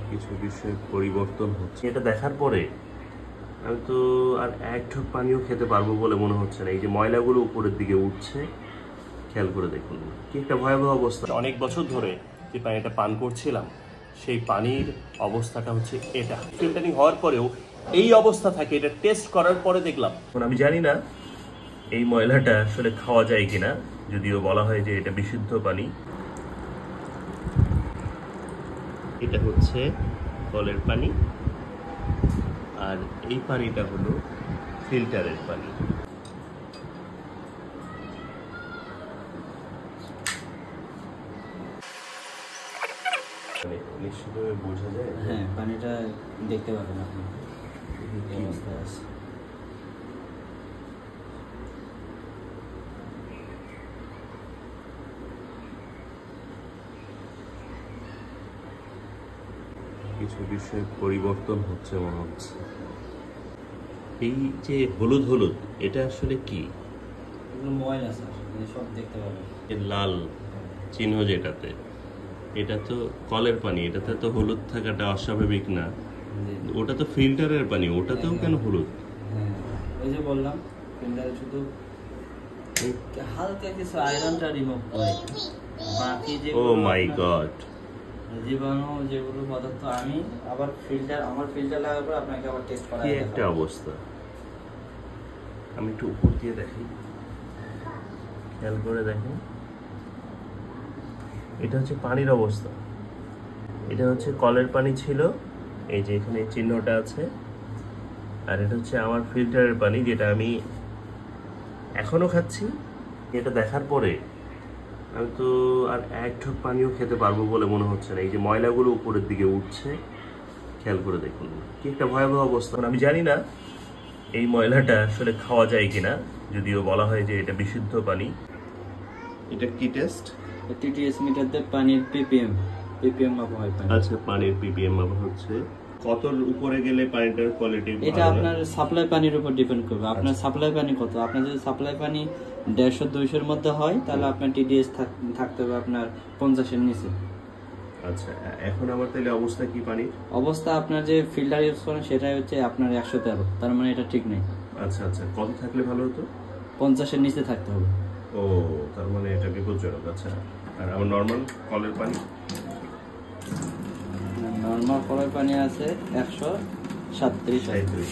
কিছু বিষয় পরিবর্তন হচ্ছে। এটা দেখার পরে আমি তো আর এক ঢোক পানিও খেতে পারবো বলে মনে হচ্ছে না। এই যে ময়লাগুলো উপরের দিকে উঠছে, খেয়াল করে দেখুন কি একটা ভয়াবহ অবস্থা। অনেক বছর ধরে যে পানিটা পান করছিলাম সেই পানির অবস্থাটা হচ্ছে এটা। ফিল্টারিং হওয়ার পরেও এই অবস্থা থাকে। এটা টেস্ট করার পরে দেখলাম, আমি জানি না এই ময়লাটা আসলে খাওয়া যায় কিনা, যদিও বলা হয় যে এটা বিশুদ্ধ পানি। এটা হচ্ছে কলের পানি আর এই পানিটা হলো ফিল্টারের পানি। নিশ্চিতভাবে বোঝা যায়, হ্যাঁ পানিটা দেখতে পাবেন আপনি এই অবস্থায় আছে। কিছু বিষয় পরিবর্তন হচ্ছে মনে হচ্ছে। এই যে হলুদ হলুদ, এটা আসলে কি? এগুলো ময়লা স্যার, সব দেখতে পাবেন। লাল চিহ্ন যেটাতে, এটা তো কলের পানি, এটাতে তো হলুদ থাকাটা অস্বাভাবিক না। ওটা তো ফিল্টারের পানি, ওটাতেও কেন হলুদ? হ্যাঁ ওই যে বললাম ফিল্টারে শুধু হালকা কিছু আয়রনটা রিমুভ করে, বাকি যে ও মাই গড, জীবাণু যেগুলো পদার্থ আমি আবার আমার ফিল্টার লাগার পর আপনাকে আবার টেস্ট করা। কি একটা অবস্থা। আমি একটু উপর দিয়ে দেখি, খেয়াল করে দেখেন। এটা হচ্ছে পানির অবস্থা। এটা হচ্ছে কলের পানি ছিল, এই যে এখানে চিহ্নটা আছে। আর এটা হচ্ছে আমার ফিল্টারের পানি, যেটা আমি এখনো খাচ্ছি। এটা দেখার পরে আমি তো আর এক ঢোক পানিও খেতে পারবো বলে মনে হচ্ছে না। এই যে ময়লাগুলো উপরের দিকে উঠছে, খেয়াল করে দেখুন কি একটা ভয়াবহ অবস্থা। আমি জানি না এই ময়লাটা আসলে খাওয়া যায় কিনা, যদিও বলা হয় যে এটা বিশুদ্ধ পানি। এটা কি টেস্ট? টিটিএস মিটার দিয়ে পানির পিপিএম মাপা হয় পানি। আচ্ছা, পানির পিপিএম মাপা হচ্ছে। কত উপরে গেলে পানিটার কোয়ালিটি? এটা আপনার সাপ্লাই পানির উপর ডিপেন্ড করবে। আপনার সাপ্লাই পানি কত, আপনার যদি সাপ্লাই পানি 150-200 এর মধ্যে হয় তাহলে আপনার টিডিএস থাকতে হবে আপনার 50 এর নিচে। আচ্ছা, এখন আমার তাহলে অবস্থা কি পানির? অবস্থা আপনার যে ফিল্টার ইউজ করেন সেটাই হচ্ছে আপনার 113, তার মানে এটা ঠিক নেই। আচ্ছা আচ্ছা, কত থাকলে ভালো হতো? 50 এর নিচে থাকতে হবে। ও, তার মানে এটা বিপজ্জনক। আচ্ছা, আর আমার নর্মাল কলের পানি? নর্মাল কলের পানি আছে 137।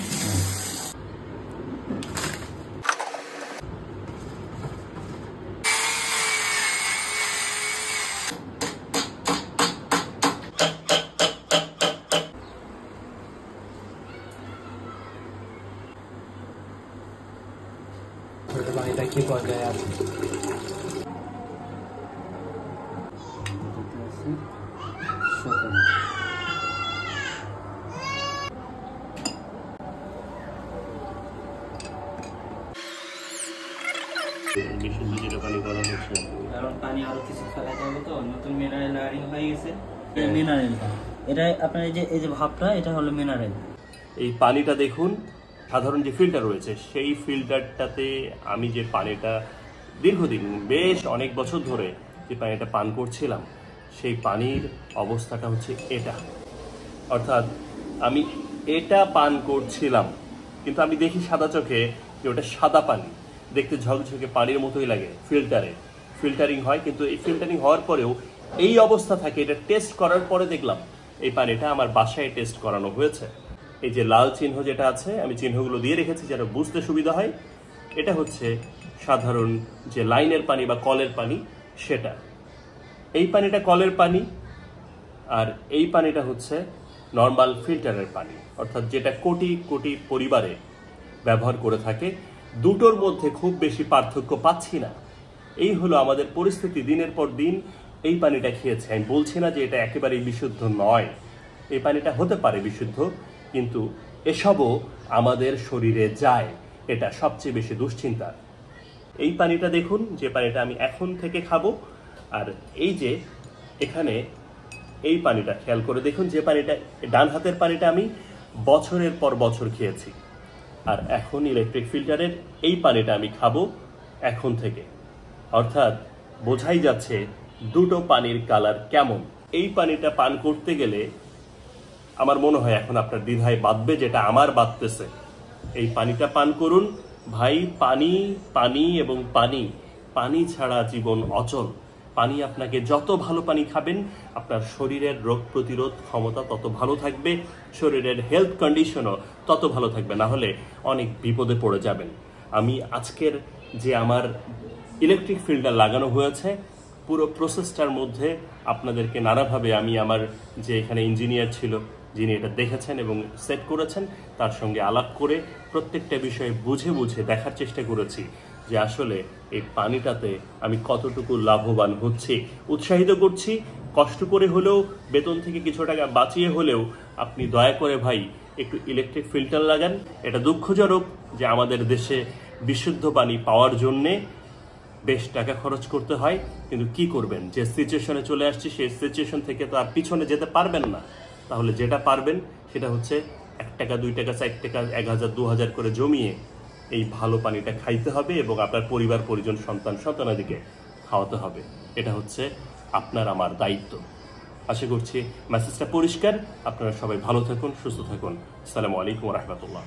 পানিটা কি পর্যায়ে আছে? বিশুদ্ধ যেটা পানি করা হচ্ছে, কারণ পানি আরো কিছু ফেলাতে হবে, তো নতুন মিনারেল লাইনিং হয়ে গেছে। এই মিনারেলটা, এটা আপনার এই যে ভাবটা, এটা হলো মিনারেল। এই পানিটা দেখুন, সাধারণ যে ফিল্টার রয়েছে সেই ফিল্টারটাতে আমি যে পানিটা দীর্ঘদিন বেশ অনেক বছর ধরে যে পানিটা পান করছিলাম সেই পানির অবস্থাটা হচ্ছে এটা। অর্থাৎ আমি এটা পান করছিলাম, কিন্তু আমি দেখি সাদা চোখে যে ওটা সাদা পানি, দেখতে ঝকঝকে পানির মতোই লাগে। ফিল্টারিং হয়, কিন্তু এই ফিল্টারিং হওয়ার পরেও এই অবস্থা থাকে। এটা টেস্ট করার পরে দেখলাম এই পানিটা আমার বাসায় টেস্ট করানো হয়েছে। এই যে লাল চিহ্ন যেটা আছে, আমি চিহ্নগুলো দিয়ে রেখেছি যেন বুঝতে সুবিধা হয়। এটা হচ্ছে সাধারণ যে লাইনের পানি বা কলের পানি, সেটা। এই পানিটা কলের পানি, আর এই পানিটা হচ্ছে নর্মাল ফিল্টারের পানি, অর্থাৎ যেটা কোটি কোটি পরিবারে ব্যবহার করে থাকে। দুটোর মধ্যে খুব বেশি পার্থক্য পাচ্ছি না। এই হলো আমাদের পরিস্থিতি। দিনের পর দিন এই পানিটা খেয়েছে। আমি বলছি না যে এটা একেবারেই বিশুদ্ধ নয়, এই পানিটা হতে পারে বিশুদ্ধ, কিন্তু এসবও আমাদের শরীরে যায়, এটা সবচেয়ে বেশি দুশ্চিন্তার। এই পানিটা দেখুন, যে পানিটা আমি এখন থেকে খাবো, আর এই যে এখানে এই পানিটা খেয়াল করে দেখুন, যে পানিটা ডান হাতের পানিটা আমি বছরের পর বছর খেয়েছি, আর এখন ইলেকট্রিক ফিল্টারের এই পানিটা আমি খাবো এখন থেকে। অর্থাৎ বোঝাই যাচ্ছে দুটো পানির কালার কেমন। এই পানিটা পান করতে গেলে আমার মনে হয় এখন আপনার দ্বিধায় বাঁধবে, যেটা আমার বাঁধতেছে। এই পানিটা পান করুন ভাই। পানি পানি এবং পানি, পানি ছাড়া জীবন অচল। পানি, আপনাকে যত ভালো পানি খাবেন আপনার শরীরের রোগ প্রতিরোধ ক্ষমতা তত ভালো থাকবে, শরীরের হেলথ কন্ডিশনও তত ভালো থাকবে, না হলে অনেক বিপদে পড়ে যাবেন। আমি আজকের যে আমার ইলেকট্রিক ফিল্টার লাগানো হয়েছে, পুরো প্রসেসটার মধ্যে আপনাদেরকে নানাভাবে আমি আমার যে এখানে ইঞ্জিনিয়ার ছিল, যিনি এটা দেখেছেন এবং সেট করেছেন, তার সঙ্গে আলাপ করে প্রত্যেকটা বিষয়ে বুঝে বুঝে দেখার চেষ্টা করেছি যে আসলে এই পানিটাতে আমি কতটুকু লাভবান হচ্ছি। উৎসাহিত করছি, কষ্ট করে হলেও, বেতন থেকে কিছু টাকা বাঁচিয়ে হলেও আপনি দয়া করে ভাই একটু ইলেকট্রিক ফিল্টার লাগান। এটা দুঃখজনক যে আমাদের দেশে বিশুদ্ধ পানি পাওয়ার জন্যে বেশ টাকা খরচ করতে হয়, কিন্তু কি করবেন, যে সিচুয়েশনে চলে আসছে সেই সিচুয়েশন থেকে তো আর পিছনে যেতে পারবেন না। তাহলে যেটা পারবেন সেটা হচ্ছে 1 টাকা 2 টাকা 4 টাকা 1000 2000 করে জমিয়ে এই ভালো পানিটা খাইতে হবে এবং আপনার পরিবার পরিজন সন্তান সন্তানাদিকে খাওয়াতে হবে। এটা হচ্ছে আপনার আমার দায়িত্ব। আশা করছি মেসেজটা পরিষ্কার। আপনারা সবাই ভালো থাকুন, সুস্থ থাকুন। আসসালামু আলাইকুম ওয়া রাহমাতুল্লাহ।